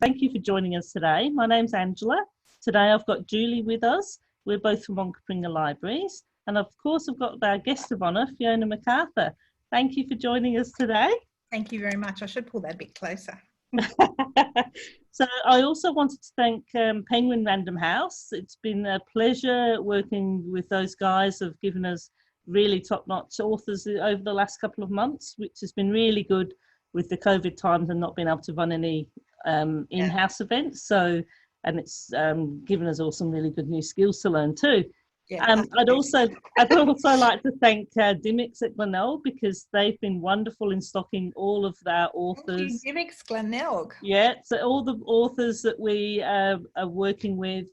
Thank you for joining us today. My name's Angela. Today I've got Julie with us. We're both from Onkaparinga Libraries. And of course, I've got our guest of honour, Fiona McArthur. Thank you for joining us today. Thank you very much. I should pull that a bit closer. So I also wanted to thank Penguin Random House. It's been a pleasure working with those guys who've given us really top-notch authors over the last couple of months, which has been really good with the COVID times and not being able to run any in-house events. So, and it's given us all some really good new skills to learn too. Yeah, I'd also like to thank Dimmicks at Glenelg, because they've been wonderful in stocking all of our authors. Dimmicks, Glenelg. Yeah, so all the authors that we are working with,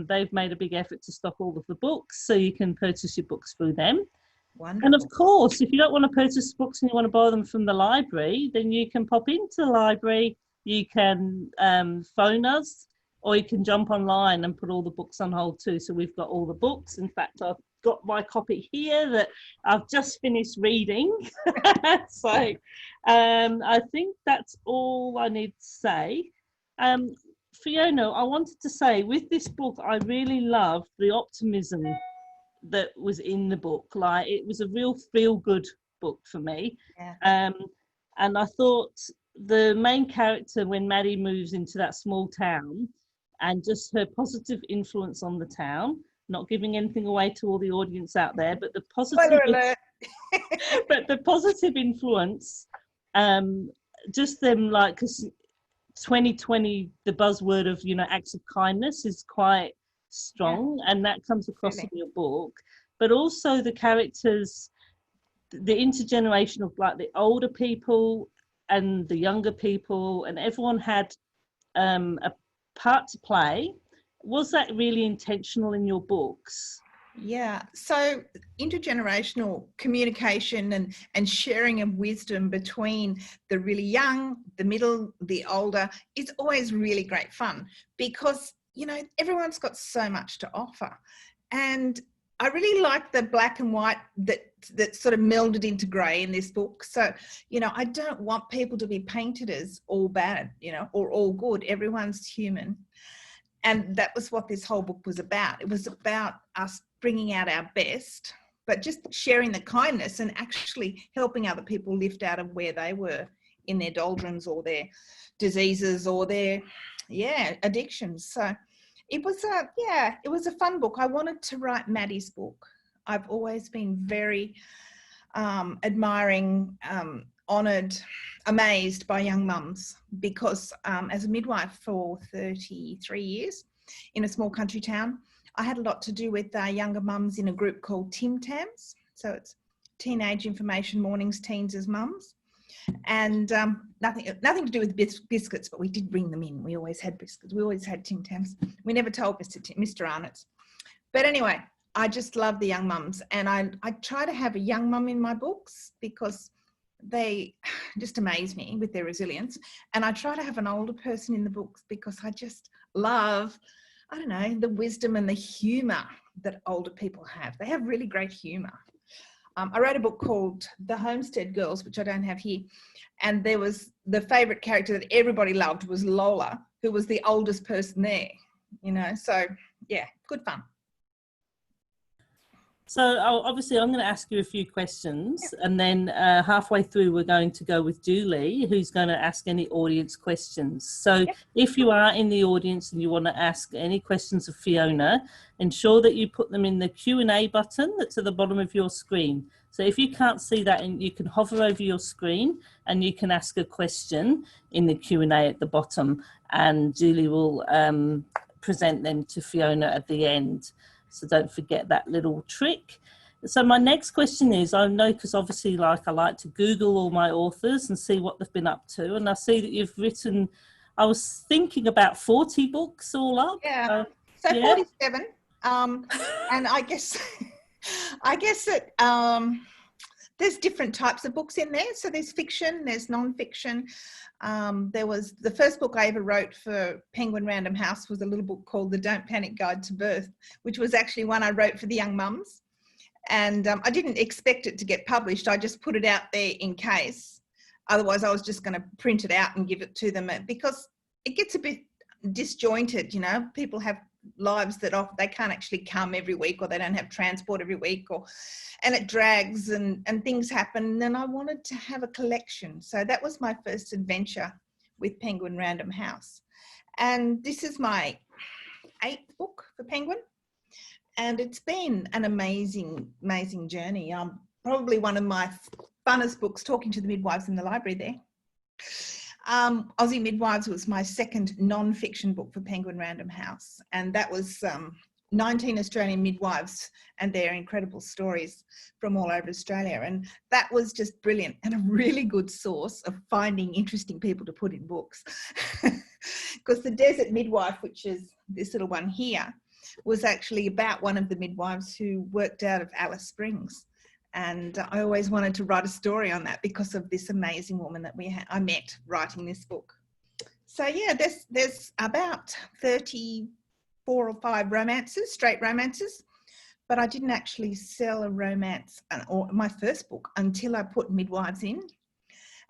they've made a big effort to stock all of the books, so you can purchase your books through them. Wonderful. And of course, if you don't want to purchase books and you want to borrow them from the library, then you can pop into the library, you can phone us, or you can jump online and put all the books on hold too. So we've got all the books. In fact, I've got my copy here that I've just finished reading. So I think that's all I need to say. Fiona, I wanted to say, with this book, I really loved the optimism that was in the book. Like, it was a real feel-good book for me. Yeah. And I thought the main character, when Maddie moves into that small town, and just her positive influence on the town, not giving anything away to all the audience out there, but the positive, but the positive influence, just them, like, because 2020, the buzzword of, you know, acts of kindness is quite strong, and that comes across in your book. But also the characters, the intergenerational, like the older people and the younger people, and everyone had a part to play. Was that really intentional in your books? Yeah, so intergenerational communication and sharing of wisdom between the really young, the middle, the older is always really great fun, because, you know, everyone's got so much to offer. And I really like the black and white that sort of melded into grey in this book. So, you know, I don't want people to be painted as all bad, you know, or all good. Everyone's human. And that was what this whole book was about. It was about us bringing out our best, but just sharing the kindness and actually helping other people lift out of where they were in their doldrums or their diseases or their, addictions. So it was a fun book. I wanted to write Maddie's book. I've always been very admiring, honoured, amazed by young mums, because as a midwife for 33 years in a small country town, I had a lot to do with younger mums in a group called Tim Tams. So it's Teenage Information Mornings, Teens as Mums. And nothing to do with biscuits, but we did bring them in. We always had biscuits. We always had Tim Tams. We never told Mr. Arnott's. But anyway, I just love the young mums. And I try to have a young mum in my books, because they just amaze me with their resilience. And I try to have an older person in the books, because I just love, I don't know, the wisdom and the humour that older people have. They have really great humour. I wrote a book called The Homestead Girls, which I don't have here. And there was the favourite character that everybody loved was Lola, who was the oldest person there, you know. So, yeah, good fun. So obviously I'm going to ask you a few questions, and then halfway through we're going to go with Julie, who's going to ask any audience questions. So if you are in the audience and you want to ask any questions of Fiona, ensure that you put them in the Q&A button that's at the bottom of your screen. So if you can't see that, and you can hover over your screen and you can ask a question in the Q&A at the bottom, and Julie will present them to Fiona at the end. So don't forget that little trick. So my next question is, I know, because obviously, like, I like to Google all my authors and see what they've been up to. And I see that you've written, I was thinking about 40 books all up. Yeah, so 47. And I guess that there's different types of books in there. So there's fiction, there's non-fiction. There was the first book I ever wrote for Penguin Random House was a little book called The Don't Panic Guide to Birth, which was actually one I wrote for the young mums. And I didn't expect it to get published. I just put it out there in case. Otherwise, I was just going to print it out and give it to them, because it gets a bit disjointed, you know. People have lives that they can't actually come every week, or they don't have transport every week, and it drags and things happen. And I wanted to have a collection. So that was my first adventure with Penguin Random House. And this is my 8th book for Penguin. And it's been an amazing, amazing journey. Probably one of my funnest books, talking to the midwives in the library there. Aussie Midwives was my 2nd non-fiction book for Penguin Random House. And that was 19 Australian midwives and their incredible stories from all over Australia. And that was just brilliant and a really good source of finding interesting people to put in books. Because the Desert Midwife, which is this little one here, was actually about one of the midwives who worked out of Alice Springs. And I always wanted to write a story on that because of this amazing woman that I met writing this book. So yeah, there's about 34 or 5 romances, straight romances, but I didn't actually sell a romance or my first book until I put midwives in.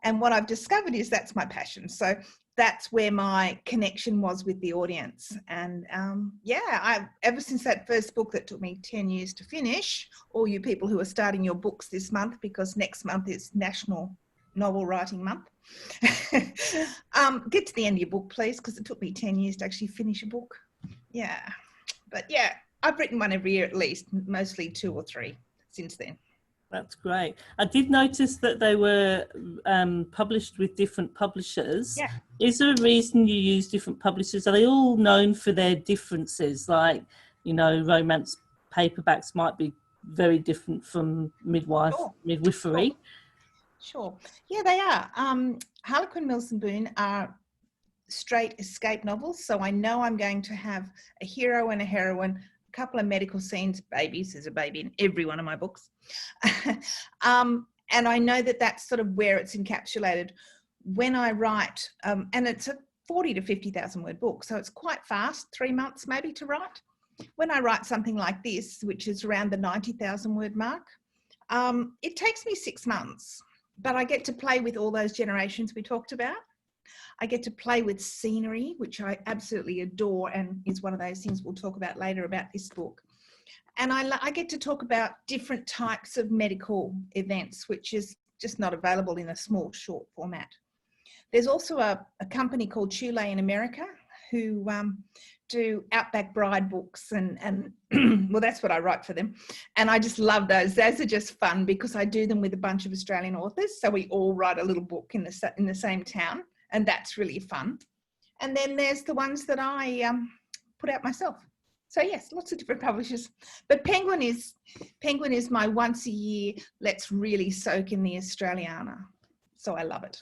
And what I've discovered is that's my passion. So that's where my connection was with the audience. And yeah, ever since that first book that took me 10 years to finish, all you people who are starting your books this month, because next month is National Novel Writing Month, get to the end of your book, please, because it took me 10 years to actually finish a book. Yeah, but yeah, I've written one every year at least, mostly 2 or 3 since then. That's great. I did notice that they were published with different publishers. Yeah. Is there a reason you use different publishers? Are they all known for their differences? Like, you know, romance paperbacks might be very different from midwifery. Sure. Yeah, they are. Harlequin, Mills and Boon are straight escape novels. So I know I'm going to have a hero and a heroine, a couple of medical scenes, babies. There's a baby in every one of my books. And I know that that's sort of where it's encapsulated. When I write, and it's a 40 to 50,000 word book, so it's quite fast, 3 months maybe to write. When I write something like this, which is around the 90,000 word mark, it takes me 6 months, but I get to play with all those generations we talked about. I get to play with scenery, which I absolutely adore, and is one of those things we'll talk about later about this book. And I get to talk about different types of medical events, which is just not available in a small, short format. There's also a company called Chule in America who do Outback Bride books, and well, that's what I write for them. And I just love those. Those are just fun because I do them with a bunch of Australian authors. So we all write a little book in the same town, and that's really fun. And then there's the ones that I put out myself. So yes, lots of different publishers, but Penguin is my once a year, let's really soak in the Australiana. So I love it.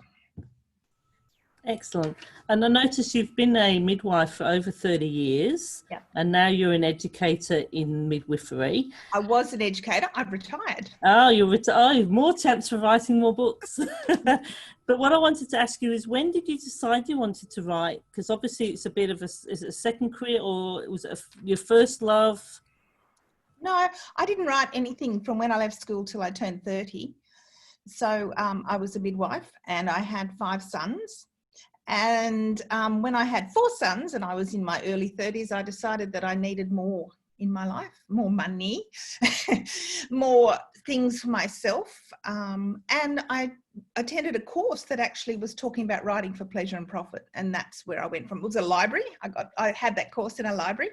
Excellent. And I noticed you've been a midwife for over 30 years. Yeah. And now you're an educator in midwifery. I was an educator. I've retired. Oh, you're retired. More chance for writing more books. But what I wanted to ask you is, when did you decide you wanted to write? Because obviously it's a bit of is it a second career, or was it your first love? No, I didn't write anything from when I left school till I turned 30. So I was a midwife and I had 5 sons. And when I had 4 sons and I was in my early 30s, I decided that I needed more in my life, more money, more things for myself. And I attended a course that actually was talking about writing for pleasure and profit. And that's where I went from. It was a library. I had that course in a library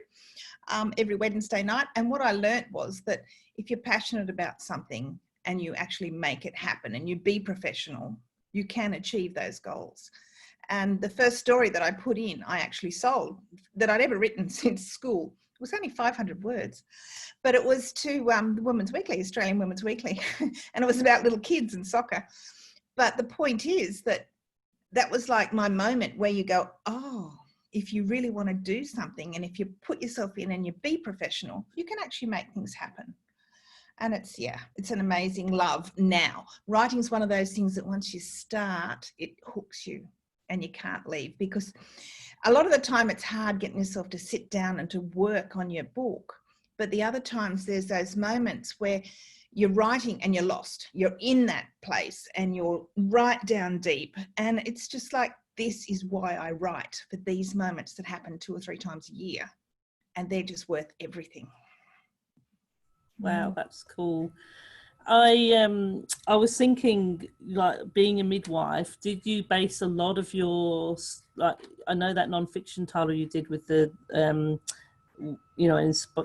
every Wednesday night. And what I learned was that if you're passionate about something and you actually make it happen and you be professional, you can achieve those goals. And the first story that I put in, I actually sold, that I'd ever written since school. It was only 500 words, but it was to the Women's Weekly, Australian Women's Weekly, and it was about little kids and soccer. But the point is that that was like my moment where you go, oh, if you really want to do something and if you put yourself in and you be professional, you can actually make things happen. And it's an amazing love now. Writing's one of those things that once you start, it hooks you and you can't leave, because a lot of the time it's hard getting yourself to sit down and to work on your book. But the other times there's those moments where you're writing and you're lost. You're in that place and you're right down deep. And it's just like this is why I write, for these moments that happen 2 or 3 times a year, and they're just worth everything. Wow, that's cool. I was thinking, like, being a midwife, did you base a lot of your, like, I know that non-fiction title you did with the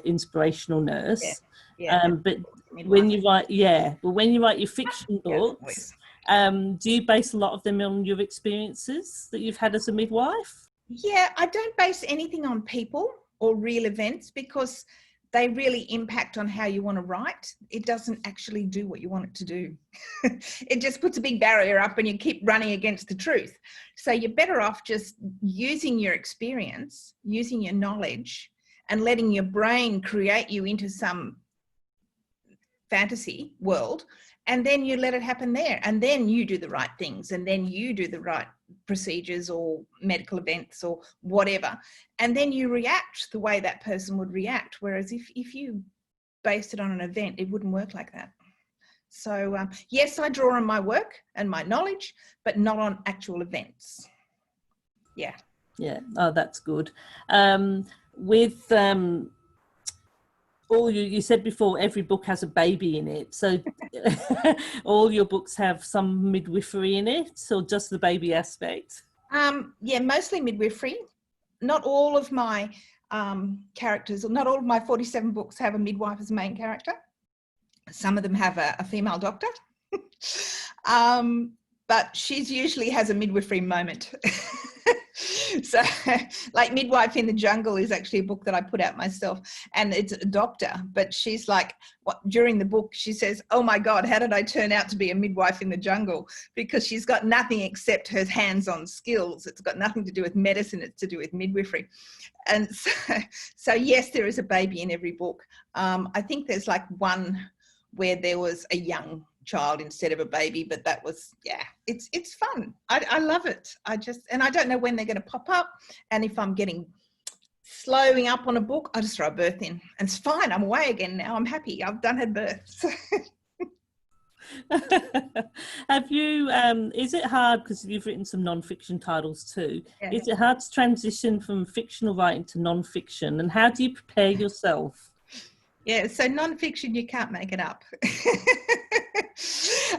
inspirational nurse, but when you write your fiction books, do you base a lot of them on your experiences that you've had as a midwife? Yeah, I don't base anything on people or real events, because they really impact on how you want to write. It doesn't actually do what you want it to do. It just puts a big barrier up and you keep running against the truth. So you're better off just using your experience, using your knowledge, and letting your brain create you into some fantasy world, and then you let it happen there, and then you do the right things, and then you do the right procedures or medical events or whatever, and then you react the way that person would react. Whereas if you based it on an event, it wouldn't work like that. So yes, I draw on my work and my knowledge, but not on actual events. Yeah. Oh, that's good. With all you said before, every book has a baby in it, so all your books have some midwifery in it, or just the baby aspect? Yeah, mostly midwifery. Not all of my characters, or not all of my 47 books have a midwife as a main character. Some of them have a female doctor, but she usually has a midwifery moment. So, like, Midwife in the Jungle is actually a book that I put out myself, and it's a doctor, but she's like, during the book, she says, oh my God, how did I turn out to be a midwife in the jungle? Because she's got nothing except her hands-on skills. It's got nothing to do with medicine, it's to do with midwifery. And so yes, there is a baby in every book. I think there's like one where there was a young child instead of a baby, but that was, yeah, it's fun. I love it. And I don't know when they're going to pop up, and if I'm getting slowing up on a book, I just throw a birth in, and it's fine. I'm away again now. I'm happy. I've done had birth. Have you is it hard, because you've written some non-fiction titles too, is it hard to transition from fictional writing to non-fiction, and how do you prepare yourself? Yeah, so non-fiction, you can't make it up.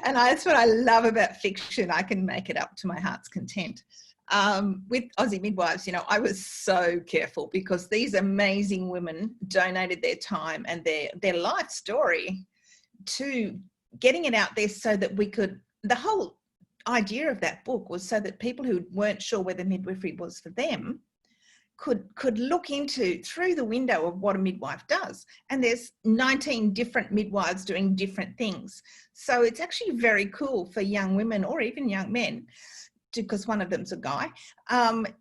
And that's what I love about fiction. I can make it up to my heart's content. With Aussie Midwives, I was so careful, because these amazing women donated their time and their life story to getting it out there, so that we could, the whole idea of that book was so that people who weren't sure whether midwifery was for them could look through the window of what a midwife does. And there's 19 different midwives doing different things. So it's actually very cool for young women, or even young men, because one of them's a guy,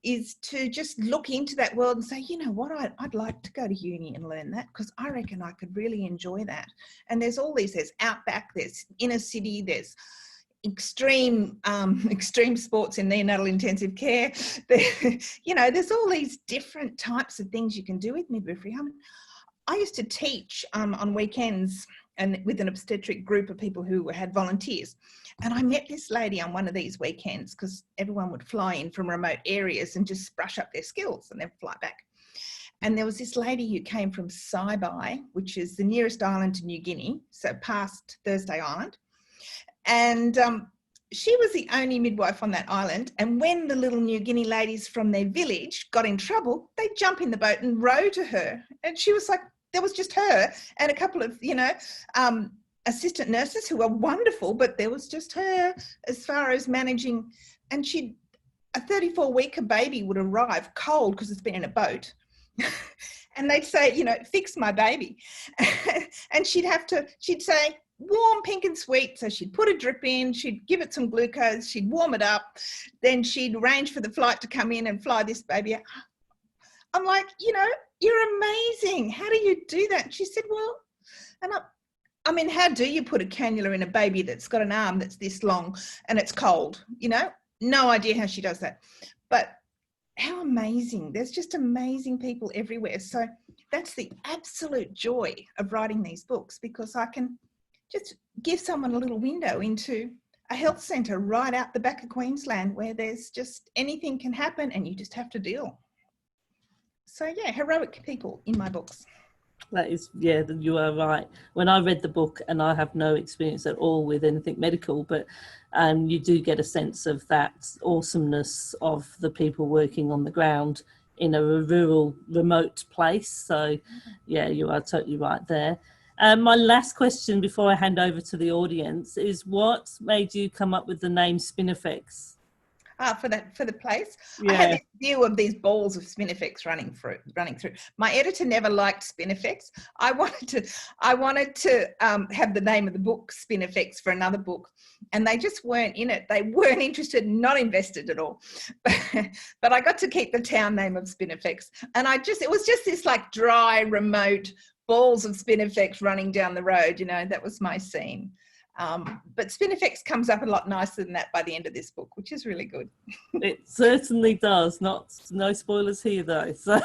is to just look into that world and say, you know what, I'd like to go to uni and learn that, because I reckon I could really enjoy that. And there's outback, there's inner city, there's extreme sports in neonatal intensive care. There's all these different types of things you can do with midwifery. I used to teach on weekends, and with an obstetric group of people who had volunteers. And I met this lady on one of these weekends, because everyone would fly in from remote areas and just brush up their skills and then fly back. And there was this lady who came from Saibai, which is the nearest island to New Guinea, so past Thursday Island. And she was the only midwife on that island. And when the little New Guinea ladies from their village got in trouble, they'd jump in the boat and row to her. And she was like, there was just her and a couple of, assistant nurses who were wonderful, but there was just her as far as managing. And a 34-week baby would arrive cold, because it's been in a boat. And they'd say, fix my baby. And she'd say, warm, pink and sweet. So she'd put a drip in, she'd give it some glucose, she'd warm it up, then she'd arrange for the flight to come in and fly this baby out. I'm like, you're amazing. How do you do that? And she said, well, and how do you put a cannula in a baby that's got an arm that's this long and it's cold? No idea how she does that. But how amazing. There's just amazing people everywhere. So that's the absolute joy of writing these books, because I can just give someone a little window into a health centre right out the back of Queensland where there's just anything can happen and you just have to deal. So yeah, heroic people in my books. That is, yeah, you are right. When I read the book, and I have no experience at all with anything medical, but you do get a sense of that awesomeness of the people working on the ground in a rural, remote place. So yeah, you are totally right there. My last question before I hand over to the audience is, what made you come up with the name Spinifex? For the place. Yeah. I had this view of these balls of spinifex running through. My editor never liked spinifex. I wanted to have the name of the book Spinifex for another book, and they just weren't in it. They weren't interested, not invested at all. But I got to keep the town name of Spinifex, and it was just this like dry, remote balls of spinifex running down the road. You know, that was my scene. But spinifex comes up a lot nicer than that by the end of this book, which is really good. It certainly does. No spoilers here though. So,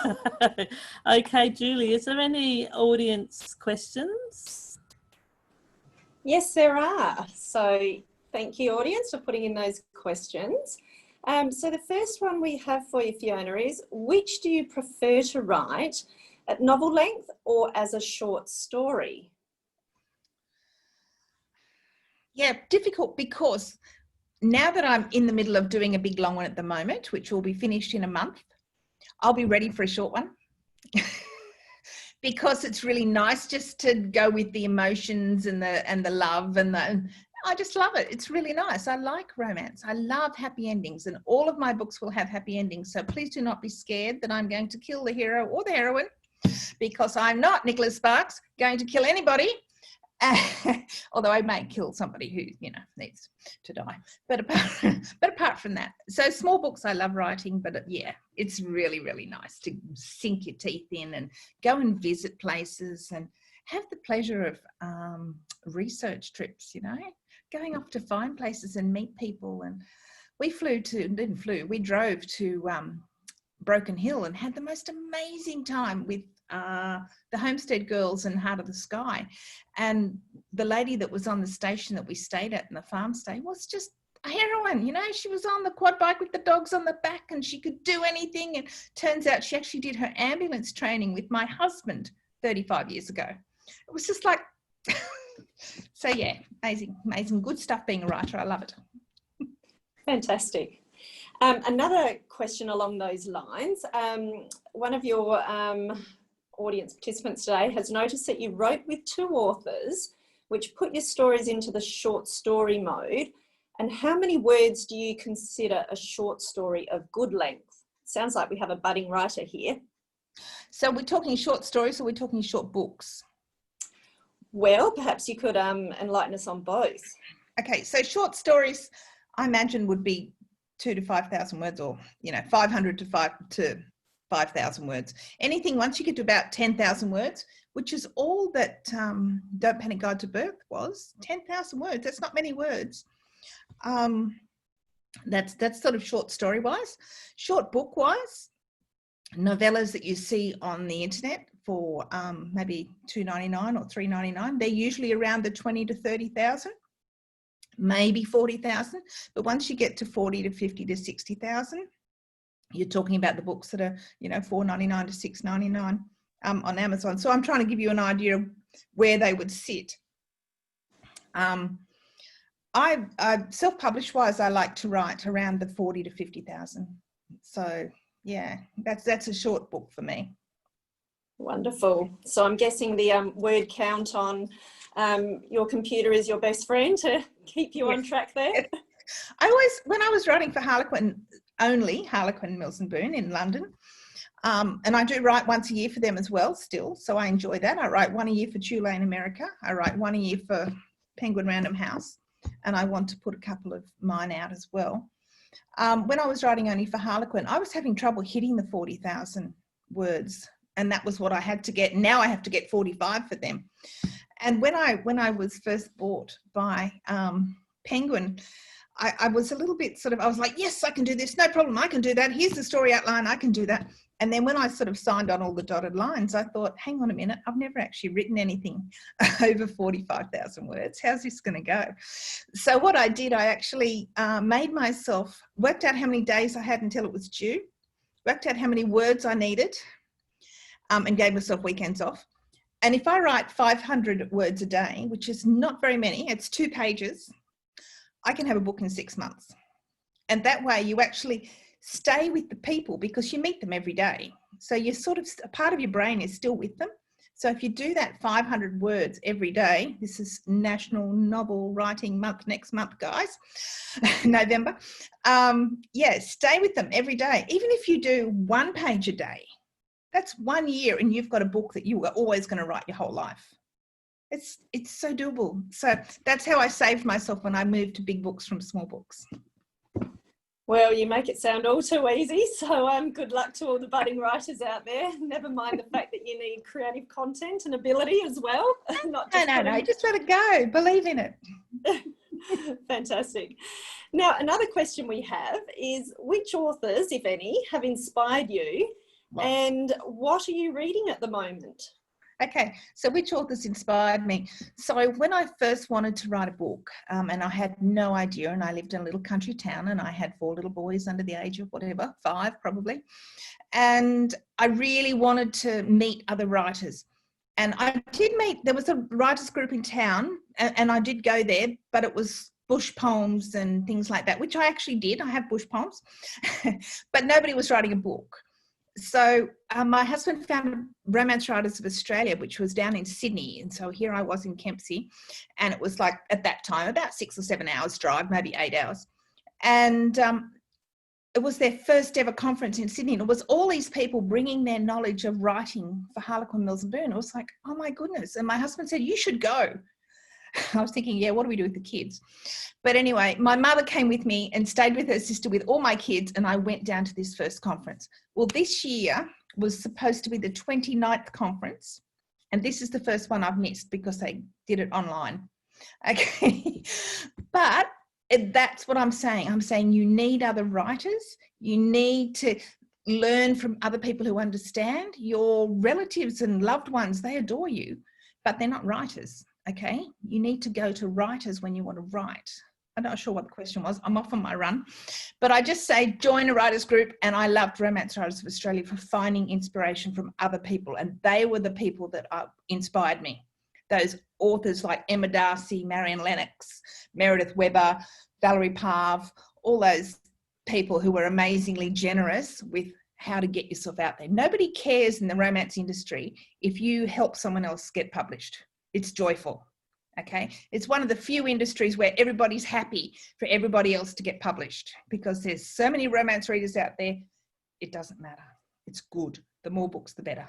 okay, Julie, is there any audience questions? Yes, there are. So thank you, audience, for putting in those questions. So the first one we have for you, Fiona, is, which do you prefer to write, at novel length or as a short story? Yeah, difficult, because now that I'm in the middle of doing a big long one at the moment, which will be finished in a month, I'll be ready for a short one. Because it's really nice just to go with the emotions and the love and I just love it. It's really nice. I like romance. I love happy endings, and all of my books will have happy endings. So please do not be scared that I'm going to kill the hero or the heroine, because I'm not Nicholas Sparks going to kill anybody. Although I may kill somebody who, you know, needs to die. But apart from that, so small books I love writing, but yeah, it's really, really nice to sink your teeth in and go and visit places and have the pleasure of research trips, you know, going off to find places and meet people. And we drove to Broken Hill and had the most amazing time with the Homestead Girls and Heart of the Sky. And the lady that was on the station that we stayed at in the farm stay was just a heroine, you know. She was on the quad bike with the dogs on the back and she could do anything. And turns out she actually did her ambulance training with my husband 35 years ago. It was just like, so yeah, amazing, good stuff being a writer. I love it. Fantastic. Another question along those lines. One of your audience participants today has noticed that you wrote with two authors, which put your stories into the short story mode. And how many words do you consider a short story of good length? Sounds like we have a budding writer here. So we're talking short stories or we're talking short books? Well, perhaps you could enlighten us on both. Okay, so short stories, I imagine, would be 2,000 to 5,000 words, or, you know, 500 to 5,000 words. Anything once you get to about 10,000 words, which is all that Don't Panic Guide to Birth was, 10,000 words. That's not many words. That's sort of short story wise. Short book wise, novellas that you see on the internet for maybe $2.99 or $3.99, they're usually around the 20 to 30,000. Maybe 40,000, but once you get to 40 to 50 to 60,000, you're talking about the books that are, you know, $4.99 to $6.99 on Amazon. So I'm trying to give you an idea of where they would sit. I self-published wise, I like to write around the 40 to 50,000. So yeah, that's a short book for me. Wonderful. So I'm guessing the word count on your computer is your best friend to keep you on track there. When I was writing for Harlequin Mills and Boon in London, and I do write once a year for them as well still, so I enjoy that. I write one a year for Tulane America, I write one a year for Penguin Random House, and I want to put a couple of mine out as well. When I was writing only for Harlequin, I was having trouble hitting the 40,000 words, and that was what I had to get. Now I have to get 45 for them. And when I was first bought by Penguin, I was a little bit I was like, yes, I can do this, no problem, I can do that. Here's the story outline, I can do that. And then when I sort of signed on all the dotted lines, I thought, hang on a minute, I've never actually written anything over 45,000 words. How's this going to go? So what I did, I actually made myself, worked out how many days I had until it was due, worked out how many words I needed, and gave myself weekends off. And if I write 500 words a day, which is not very many, it's 2 pages, I can have a book in 6 months. And that way you actually stay with the people because you meet them every day. So you're sort of, a part of your brain is still with them. So if you do that 500 words every day, this is National Novel Writing Month next month, guys, November. Yeah, stay with them every day. Even if you do 1 page a day, that's 1 year and you've got a book that you are always going to write your whole life. It's so doable. So that's how I saved myself when I moved to big books from small books. Well, you make it sound all too easy. So good luck to all the budding writers out there. Never mind the fact that you need creative content and ability as well. Not just no, just let it go. Believe in it. Fantastic. Now, another question we have is, which authors, if any, have inspired you? Wow. And what are you reading at the moment? Okay, so which authors inspired me? So when I first wanted to write a book, and I had no idea, and I lived in a little country town, and I had 4 little boys under the age of whatever, 5 probably, and I really wanted to meet other writers. And I did meet, there was a writers group in town, and I did go there, but it was bush poems and things like that, which I actually did. I have bush poems, but nobody was writing a book. So my husband found Romance Writers of Australia, which was down in Sydney. And so here I was in Kempsey, and it was like, at that time, about 6 or 7 hours drive, maybe 8 hours. And it was their first ever conference in Sydney. And it was all these people bringing their knowledge of writing for Harlequin, Mills and Boon. It was like, oh my goodness. And my husband said, you should go. I was thinking, yeah, what do we do with the kids? But anyway, my mother came with me and stayed with her sister with all my kids, and I went down to this first conference. Well, this year was supposed to be the 29th conference, and this is the first one I've missed because they did it online. Okay, but that's what I'm saying. I'm saying you need other writers. You need to learn from other people who understand. Your relatives and loved ones, they adore you, but they're not writers. Okay, you need to go to writers when you want to write. I'm not sure what the question was. I'm off on my run. But I just say join a writers group, and I loved Romance Writers of Australia for finding inspiration from other people, and they were the people that inspired me. Those authors like Emma Darcy, Marion Lennox, Meredith Webber, Valerie Parv, all those people who were amazingly generous with how to get yourself out there. Nobody cares in the romance industry if you help someone else get published. It's joyful, okay? It's one of the few industries where everybody's happy for everybody else to get published, because there's so many romance readers out there, it doesn't matter. It's good. The more books, the better.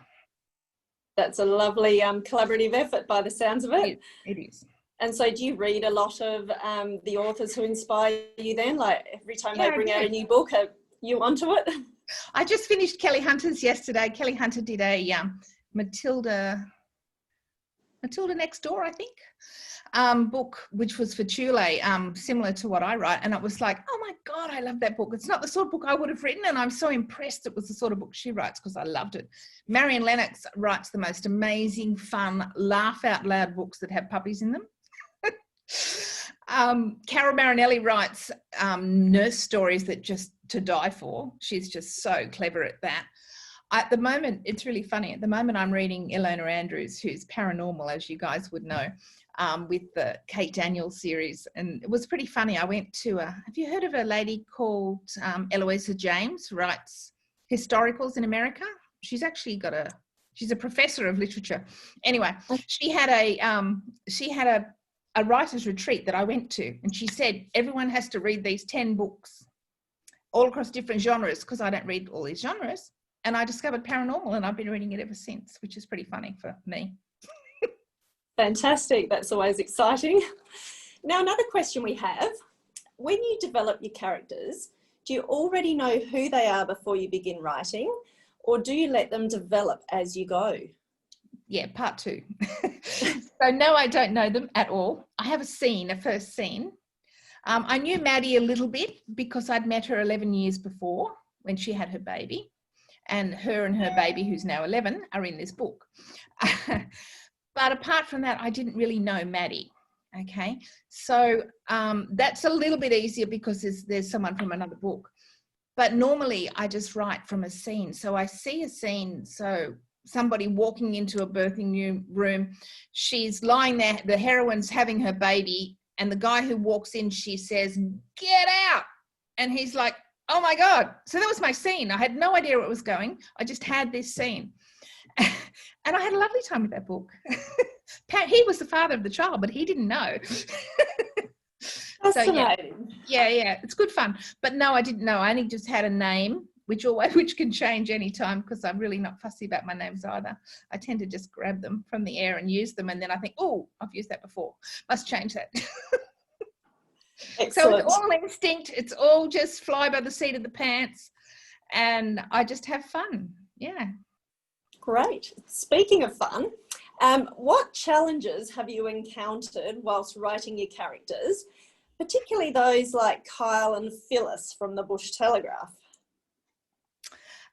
That's a lovely collaborative effort by the sounds of it. It is. And so do you read a lot of the authors who inspire you then? Like every time they bring out a new book, are you onto it? I just finished Kelly Hunter's yesterday. Kelly Hunter did a Matilda Next Door, I think, book, which was for Chule, similar to what I write. And it was like, oh my God, I love that book. It's not the sort of book I would have written. And I'm so impressed it was the sort of book she writes, because I loved it. Marion Lennox writes the most amazing, fun, laugh out loud books that have puppies in them. Carol Marinelli writes nurse stories that just to die for. She's just so clever at that. At the moment, it's really funny. At the moment, I'm reading Ilona Andrews, who's paranormal, as you guys would know, with the Kate Daniels series. And it was pretty funny. I went to have you heard of a lady called Eloisa James, who writes historicals in America? She's actually she's a professor of literature. Anyway, she had a writer's retreat that I went to, and she said, everyone has to read these 10 books all across different genres, because I don't read all these genres. And I discovered paranormal, and I've been reading it ever since, which is pretty funny for me. Fantastic. That's always exciting. Now, another question we have, when you develop your characters, do you already know who they are before you begin writing, or do you let them develop as you go? Yeah, part 2. So no, I don't know them at all. I have a first scene. I knew Maddie a little bit because I'd met her 11 years before when she had her baby. and her baby, who's now 11, are in this book. But apart from that, I didn't really know Maddie. Okay, so that's a little bit easier because there's someone from another book. But normally I just write from a scene. So I see a scene, so somebody walking into a birthing room, she's lying there, the heroine's having her baby, and the guy who walks in, she says, "Get out!" And he's like, "Oh my God." So that was my scene. I had no idea where it was going. I just had this scene. And I had a lovely time with that book. He was the father of the child, but he didn't know. Fascinating. So, yeah, it's good fun. But no, I didn't know. I only just had a name, which can change any time, because I'm really not fussy about my names either. I tend to just grab them from the air and use them, and then I think, oh, I've used that before. Must change that. So it's all instinct. It's all just fly by the seat of the pants, and I just have fun. Yeah. Great. Speaking of fun, what challenges have you encountered whilst writing your characters, particularly those like Kyle and Phyllis from the Bush Telegraph?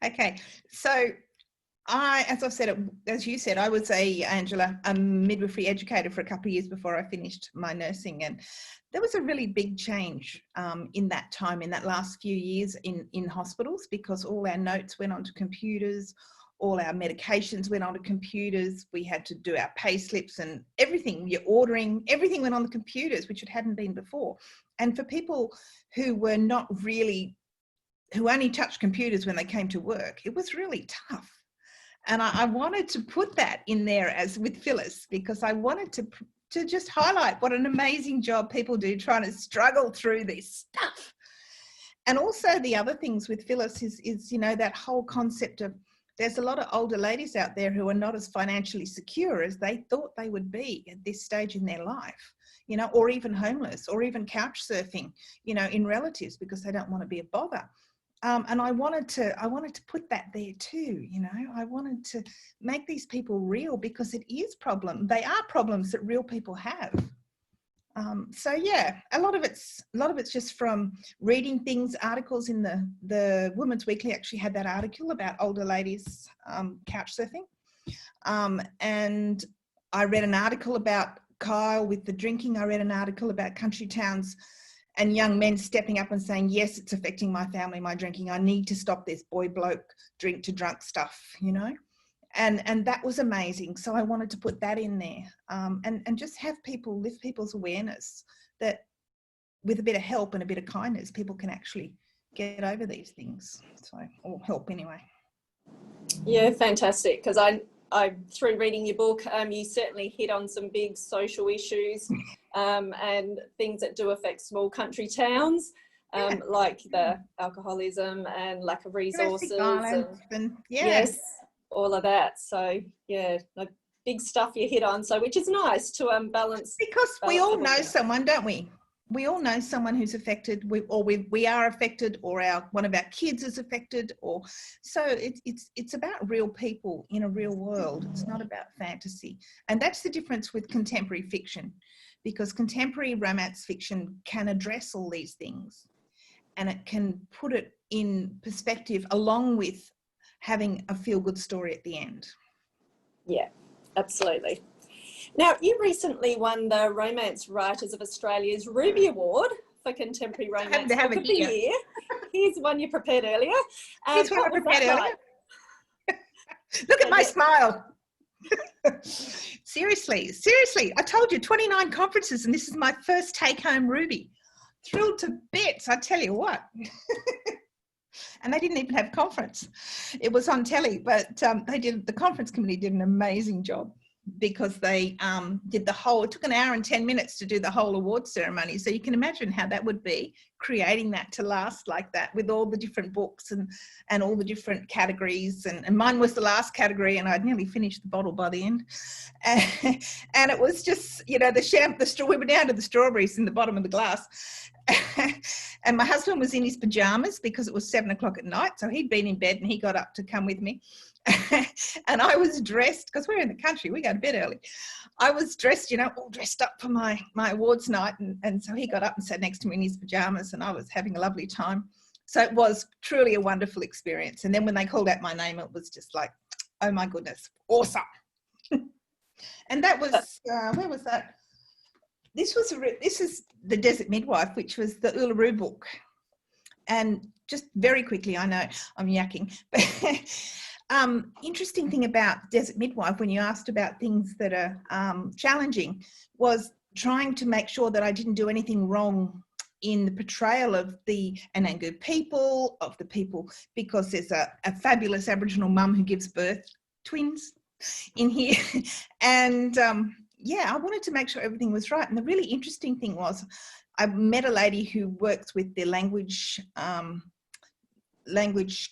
Okay, so as you said, I was a midwifery educator for a couple of years before I finished my nursing, and there was a really big change in that time, in that last few years in hospitals, because all our notes went onto computers, all our medications went onto computers, we had to do our pay slips and everything, your ordering, everything went on the computers, which it hadn't been before. And for people who were not really, who only touched computers when they came to work, it was really tough. And I wanted to put that in there as with Phyllis, because I wanted to just highlight what an amazing job people do trying to struggle through this stuff. And also the other things with Phyllis is you know, that whole concept of, there's a lot of older ladies out there who are not as financially secure as they thought they would be at this stage in their life, you know, or even homeless, or even couch surfing, you know, in relatives because they don't want to be a bother. And I wanted to put that there too, you know. I wanted to make these people real, because it is problem. They are problems that real people have. So yeah, a lot of it's just from reading things, articles in the Women's Weekly actually had that article about older ladies couch surfing, and I read an article about Kyle with the drinking. I read an article about country towns and young men stepping up and saying, yes, it's affecting my family, my drinking. I need to stop this boy bloke drink to drunk stuff, you know. And that was amazing. So I wanted to put that in there, and just have people, lift people's awareness that with a bit of help and a bit of kindness, people can actually get over these things. So, or help anyway. Yeah, fantastic. Because I through reading your book, you certainly hit on some big social issues and things that do affect small country towns, like the alcoholism and lack of resources. And yes, all of that. So yeah, like big stuff you hit on. So which is nice to balance. Because we all know someone, don't we? We all know someone who's affected, we are affected, or one of our kids is affected, or so it's about real people in a real world. It's not about fantasy, and that's the difference with contemporary fiction, because contemporary romance fiction can address all these things, and it can put it in perspective along with having a feel-good story at the end. Yeah, absolutely. Now, you recently won the Romance Writers of Australia's Ruby Award for Contemporary Romance Book of the Year. Here's one you prepared earlier. Here's one I prepared earlier. Look at my smile. Seriously, I told you 29 conferences, and this is my first take-home Ruby. Thrilled to bits, I tell you what. And they didn't even have conference. It was on telly, but the conference committee did an amazing job, because they did it took an hour and 10 minutes to do the whole award ceremony. So you can imagine how that would be, creating that to last like that with all the different books and all the different categories. And mine was the last category, and I'd nearly finished the bottle by the end. And it was just, you know, we were down to the strawberries in the bottom of the glass. And my husband was in his pajamas because it was 7 o'clock at night. So he'd been in bed and he got up to come with me. And I was dressed, because we're in the country, we go to bed early. I was dressed, you know, all dressed up for my awards night. And so he got up and sat next to me in his pajamas, and I was having a lovely time. So it was truly a wonderful experience. And then when they called out my name, it was just like, oh my goodness, awesome. And that was, where was that? This is the Desert Midwife, which was the Uluru book. And just very quickly, I know I'm yakking, but interesting thing about Desert Midwife, when you asked about things that are challenging, was trying to make sure that I didn't do anything wrong in the portrayal of the Anangu people, because there's a fabulous Aboriginal mum who gives birth, twins in here. And yeah, I wanted to make sure everything was right. And the really interesting thing was I met a lady who works with the language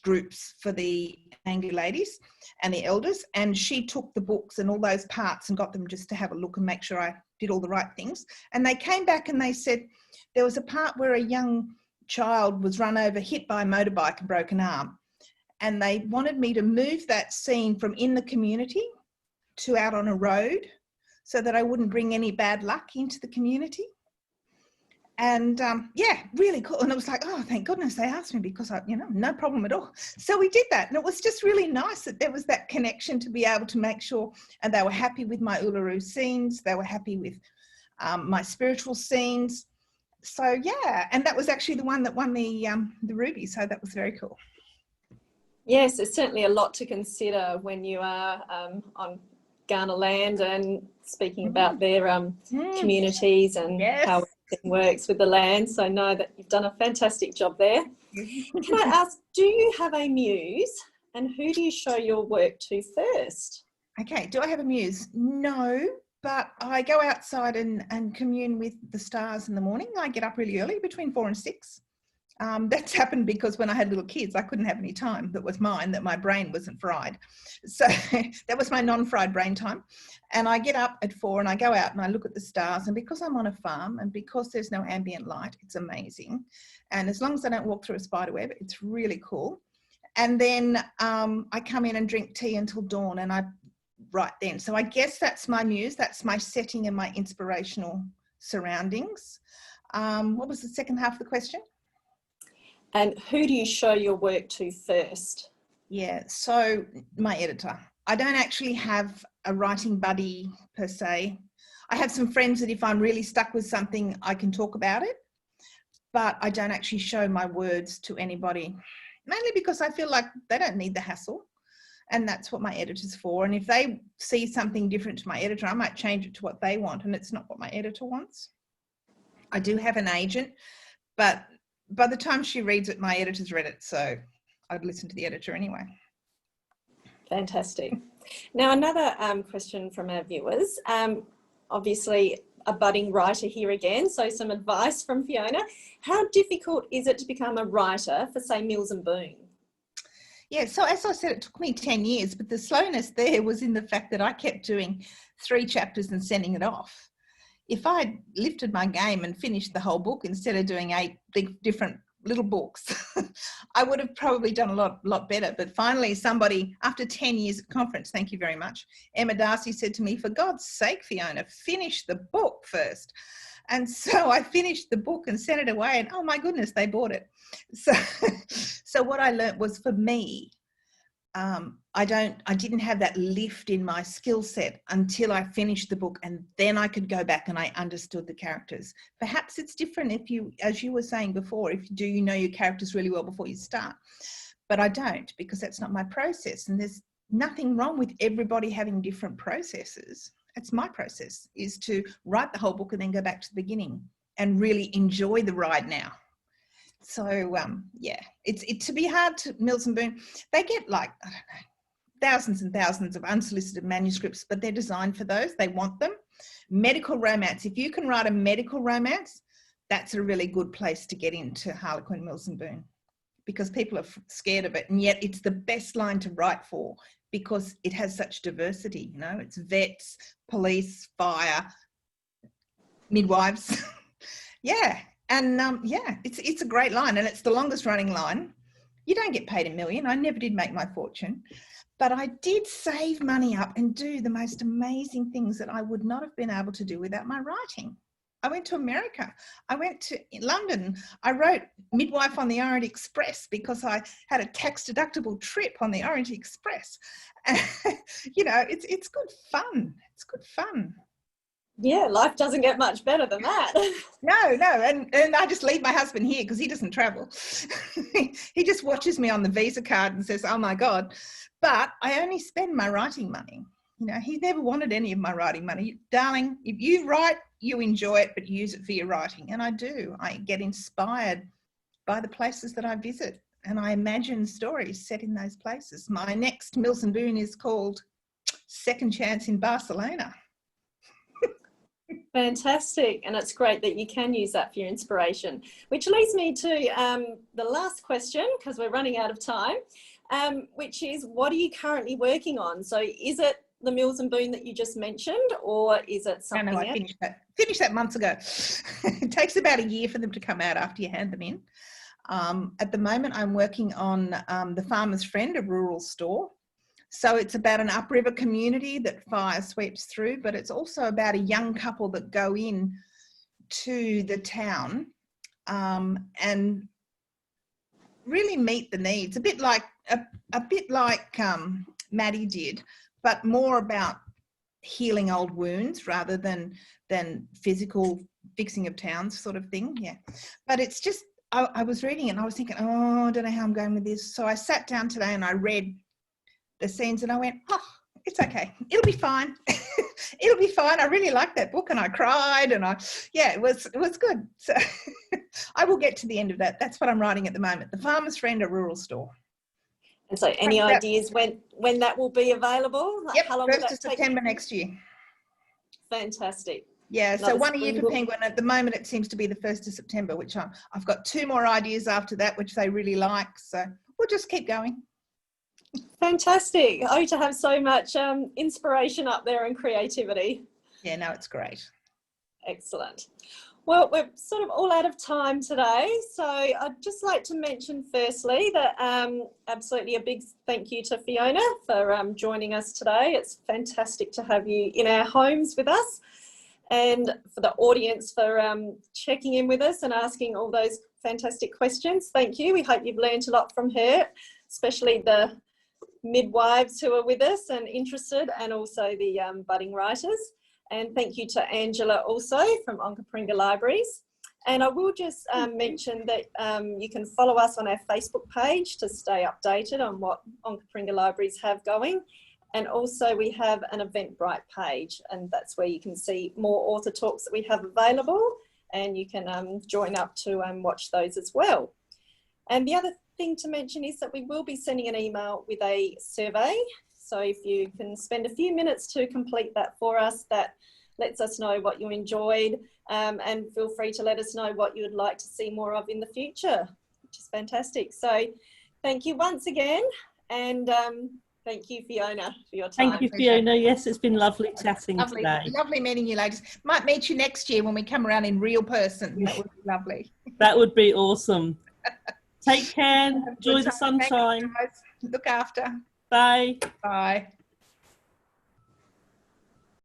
groups for the Anangu ladies and the elders, and she took the books and all those parts and got them just to have a look and make sure I did all the right things. And they came back and they said there was a part where a young child was run over, hit by a motorbike and broke an arm, and they wanted me to move that scene from in the community to out on a road so that I wouldn't bring any bad luck into the community. And yeah, really cool. And it was like, oh, thank goodness they asked me, because I, no problem at all. So we did that. And it was just really nice that there was that connection to be able to make sure, and they were happy with my Uluru scenes. They were happy with my spiritual scenes. So yeah, and that was actually the one that won the Ruby. So that was very cool. Yes, there's certainly a lot to consider when you are on Kaurna land and speaking about their communities and how everything works with the land. So I know that you've done a fantastic job there. Can I ask, do you have a muse, and who do you show your work to first? Okay, do I have a muse? No, but I go outside and commune with the stars in the morning. I get up really early, between 4 and 6. That's happened because when I had little kids, I couldn't have any time that was mine, that my brain wasn't fried. So that was my non-fried brain time. And I get up at 4 and I go out and I look at the stars. And because I'm on a farm and because there's no ambient light, it's amazing. And as long as I don't walk through a spider web, it's really cool. And then I come in and drink tea until dawn, and I write then. So I guess that's my muse. That's my setting and my inspirational surroundings. What was the second half of the question? And who do you show your work to first? Yeah, so my editor. I don't actually have a writing buddy per se. I have some friends that if I'm really stuck with something, I can talk about it, but I don't actually show my words to anybody, mainly because I feel like they don't need the hassle, and that's what my editor's for. And if they see something different to my editor, I might change it to what they want, and it's not what my editor wants. I do have an agent, but by the time she reads it, my editor's read it, so I'd listen to the editor anyway. Fantastic. Now, another question from our viewers. Obviously, a budding writer here again, so some advice from Fiona. How difficult is it to become a writer for, say, Mills and Boon? Yeah, so as I said, it took me 10 years, but the slowness there was in the fact that I kept doing 3 chapters and sending it off. If I'd lifted my game and finished the whole book instead of doing 8 big different little books, I would have probably done a lot better. But finally, somebody, after 10 years at conference, thank you very much, Emma Darcy said to me, for God's sake, Fiona, finish the book first. And so I finished the book and sent it away, and oh my goodness, they bought it. So what I learnt was, for me, I didn't have that lift in my skill set until I finished the book, and then I could go back and I understood the characters. Perhaps it's different if you, as you were saying before, you know your characters really well before you start. But I don't, because that's not my process. And there's nothing wrong with everybody having different processes. It's my process, is to write the whole book and then go back to the beginning and really enjoy the ride now. So yeah, it's to be hard to Mills and Boon. They get, like, I don't know, thousands and thousands of unsolicited manuscripts, but they're designed for those. They want them. Medical romance. If you can write a medical romance, that's a really good place to get into Harlequin, Mills and Boon, because people are scared of it, and yet it's the best line to write for because it has such diversity. You know, it's vets, police, fire, midwives. Yeah. And yeah, it's a great line, and it's the longest running line. You don't get paid $1 million. I never did make my fortune, but I did save money up and do the most amazing things that I would not have been able to do without my writing. I went to America. I went to London. I wrote Midwife on the Orient Express because I had a tax-deductible trip on the Orient Express. You know, it's good fun. It's good fun. Yeah, life doesn't get much better than that. No, and I just leave my husband here because he doesn't travel. He just watches me on the Visa card and says, oh my God. But I only spend my writing money. You know, he never wanted any of my writing money. Darling, if you write, you enjoy it, but use it for your writing. And I do. I get inspired by the places that I visit, and I imagine stories set in those places. My next Mills and Boon is called Second Chance in Barcelona. Fantastic. And it's great that you can use that for your inspiration, which leads me to the last question, because we're running out of time, which is, what are you currently working on? So is it the Mills and Boon that you just mentioned, or is it something else? I finished that months ago. It takes about a year for them to come out after you hand them in. At the moment, I'm working on The Farmer's Friend, a rural store. So it's about an upriver community that fire sweeps through, but it's also about a young couple that go in to the town and really meet the needs. A bit like Maddie did, but more about healing old wounds rather than physical fixing of towns sort of thing. Yeah, but it's just, I was reading it and I was thinking, oh, I don't know how I'm going with this. So I sat down today and I read the scenes and I went, oh, it's okay. It'll be fine. It'll be fine. I really liked that book and I cried and it was good. So I will get to the end of that. That's what I'm writing at the moment. The Farmer's Friend, a rural store. And so any ideas when that will be available? Yep, how long 1st of September next year. Fantastic. Yeah, so 1 year for Penguin. At the moment, it seems to be the 1st of September, which I've got 2 more ideas after that, which they really like. So we'll just keep going. Fantastic. Oh, to have so much inspiration up there and creativity. Yeah, no, it's great. Excellent. Well, we're sort of all out of time today. So I'd just like to mention firstly that absolutely a big thank you to Fiona for joining us today. It's fantastic to have you in our homes with us, and for the audience for checking in with us and asking all those fantastic questions. Thank you. We hope you've learned a lot from her, especially the midwives who are with us and interested, and also the budding writers. And thank you to Angela also from Onkaparinga Libraries. And I will just mention that you can follow us on our Facebook page to stay updated on what Onkaparinga Libraries have going. And also we have an Eventbrite page, and that's where you can see more author talks that we have available, and you can join up to watch those as well. And the other thing to mention is that we will be sending an email with a survey. So if you can spend a few minutes to complete that for us, that lets us know what you enjoyed, and feel free to let us know what you would like to see more of in the future, which is fantastic. So thank you once again, and thank you, Fiona, for your time. Thank you, Fiona. Yes, it's been lovely chatting today. Lovely meeting you, ladies. Might meet you next year when we come around in real person. That would be lovely. That would be awesome. Take care. Enjoy the sunshine. Look after. Bye. Bye.